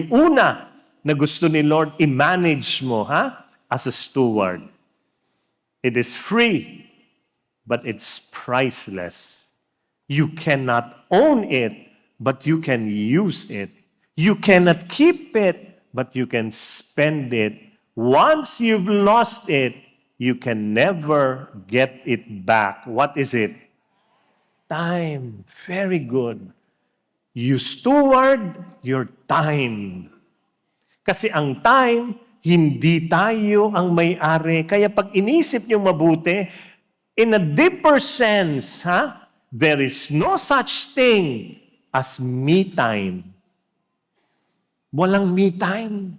Una na gusto ni Lord, i-manage mo, as a steward. It is free, but it's priceless. You cannot own it, but you can use it. You cannot keep it, but you can spend it. Once you've lost it, you can never get it back. What is it? Time. Very good. You steward your time. Kasi ang time, hindi tayo ang may-ari. Kaya pag inisip niyo mabuti, in a deeper sense, there is no such thing as me time. Walang me time.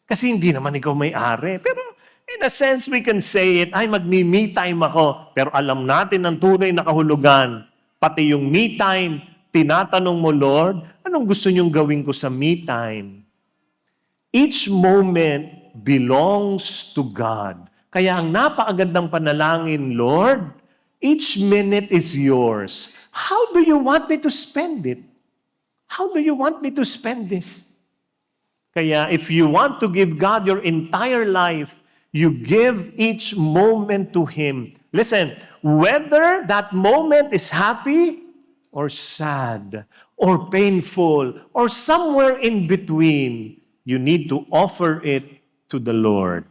Kasi hindi naman ikaw may-ari. Pero in a sense, we can say it, ay mag-me time ako. Pero alam natin ang tunay na kahulugan. Pati yung me time, tinatanong mo, Lord, anong gusto niyong gawin ko sa me time? Each moment belongs to God. Kaya ang napakagandang panalangin, Lord, each minute is yours. How do you want me to spend it? How do you want me to spend this? Kaya if you want to give God your entire life, you give each moment to Him. Listen, whether that moment is happy or sad or painful or somewhere in between, you need to offer it to the Lord.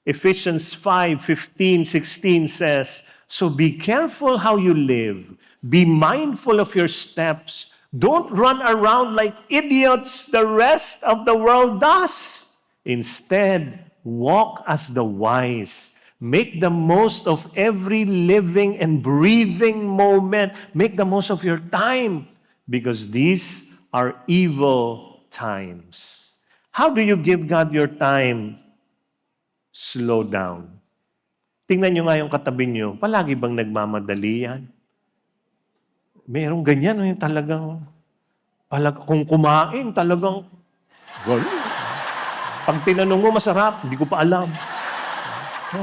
Ephesians 5:15, 16 says, so be careful how you live. Be mindful of your steps. Don't run around like idiots the rest of the world does. Instead, walk as the wise. Make the most of every living and breathing moment. Make the most of your time because these are evil times. How do you give God your time? Slow down. Tingnan nyo nga yung katabi nyo. Palagi bang nagmamadali yan? Merong ganyan, yung talagang, kung kumain, talagang, gano'n. Pag tinanong mo, masarap, hindi ko pa alam.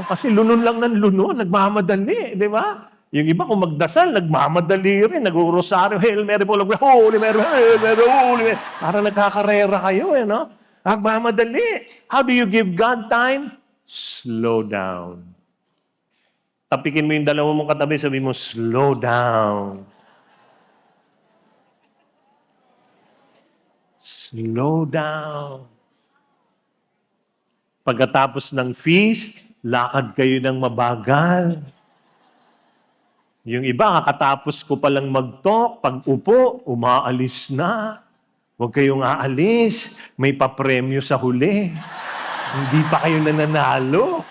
Kasi lunon lang ng lunon, nagmamadali, di ba? Yung iba kung magdasal, nagmamadali rin, nag-rosaryo, Hail Mary po, Holy Mary, Hail Mary, Holy Mary. Parang nagkakarera kayo, no? Nagmamadali. How do you give God time? Slow down. Tapikin mo yung dalawa mong katabi, sabi mo, slow down. Slow down. Pagkatapos ng feast, lakad kayo ng mabagal. Yung iba, kakatapos ko palang mag-talk, pag upo, umaalis na. Huwag kayong aalis. May papremyo sa huli. Hindi pa kayo nananalo.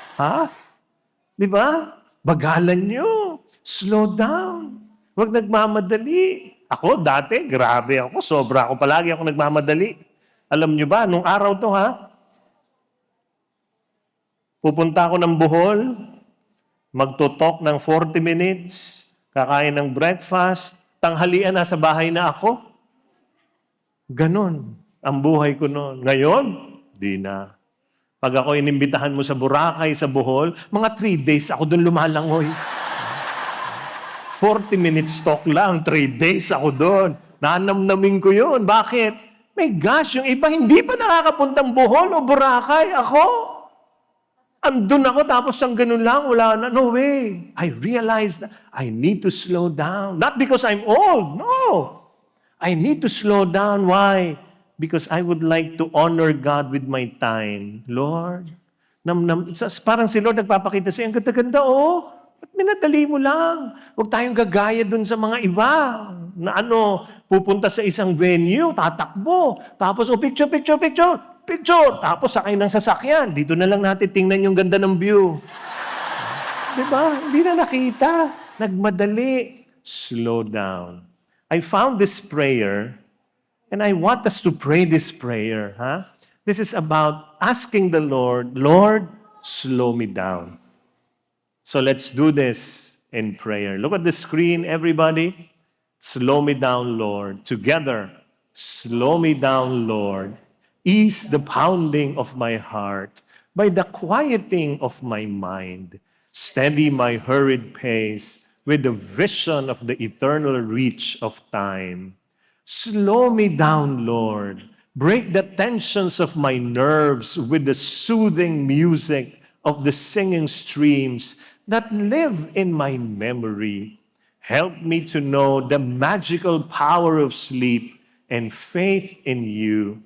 Di ba? Bagalan nyo. Slow down. Huwag nagmamadali. Ako, dati, grabe ako. Sobra ako. Palagi ako nagmamadali. Alam nyo ba, nung araw to, pupunta ako ng Bohol, magtutok ng 40 minutes, kakain ng breakfast, tanghalian nasa bahay na ako. Ganon ang buhay ko noon. Ngayon, di na. Pag ako inimbitahan mo sa Boracay, sa Bohol, mga 3 days ako doon lumalangoy. 40 minutes talk lang, 3 days ako doon. Nanamnamin ko yun. Bakit? My gosh, yung iba hindi pa nakakapuntang Bohol o Boracay. Ako, andun ako tapos ang ganun lang, wala na. No way. I realized that I need to slow down. Not because I'm old. No. I need to slow down. Why? Because I would like to honor God with my time. Lord, parang si Lord nagpapakita sa'yo, ang ganda-ganda, ba't minadali mo lang? Huwag tayong gagaya dun sa mga iba na pupunta sa isang venue, tatakbo. Tapos, picture. Tapos, sakay ng sasakyan. Dito na lang natin tingnan yung ganda ng view. Diba? Hindi na nakita. Nagmadali. Slow down. I found this prayer, and I want us to pray this prayer. This is about asking the Lord, Lord, slow me down. So let's do this in prayer. Look at the screen, everybody. Slow me down, Lord. Together, slow me down, Lord. Ease the pounding of my heart by the quieting of my mind. Steady my hurried pace with the vision of the eternal reach of time. Slow me down, Lord, Break the tensions of my nerves with the soothing music of the singing streams that live in my memory. Help me to know the magical power of sleep and faith in you.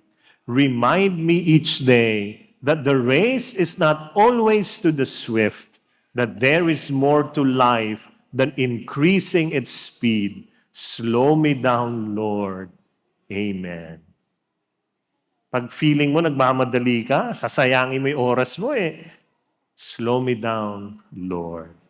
Remind me each day that the race is not always to the swift, that there is more to life than increasing its speed. Slow me down, Lord. Amen. Pag feeling mo nagmamadali ka, sasayangin mo yung oras mo eh. Slow me down, Lord.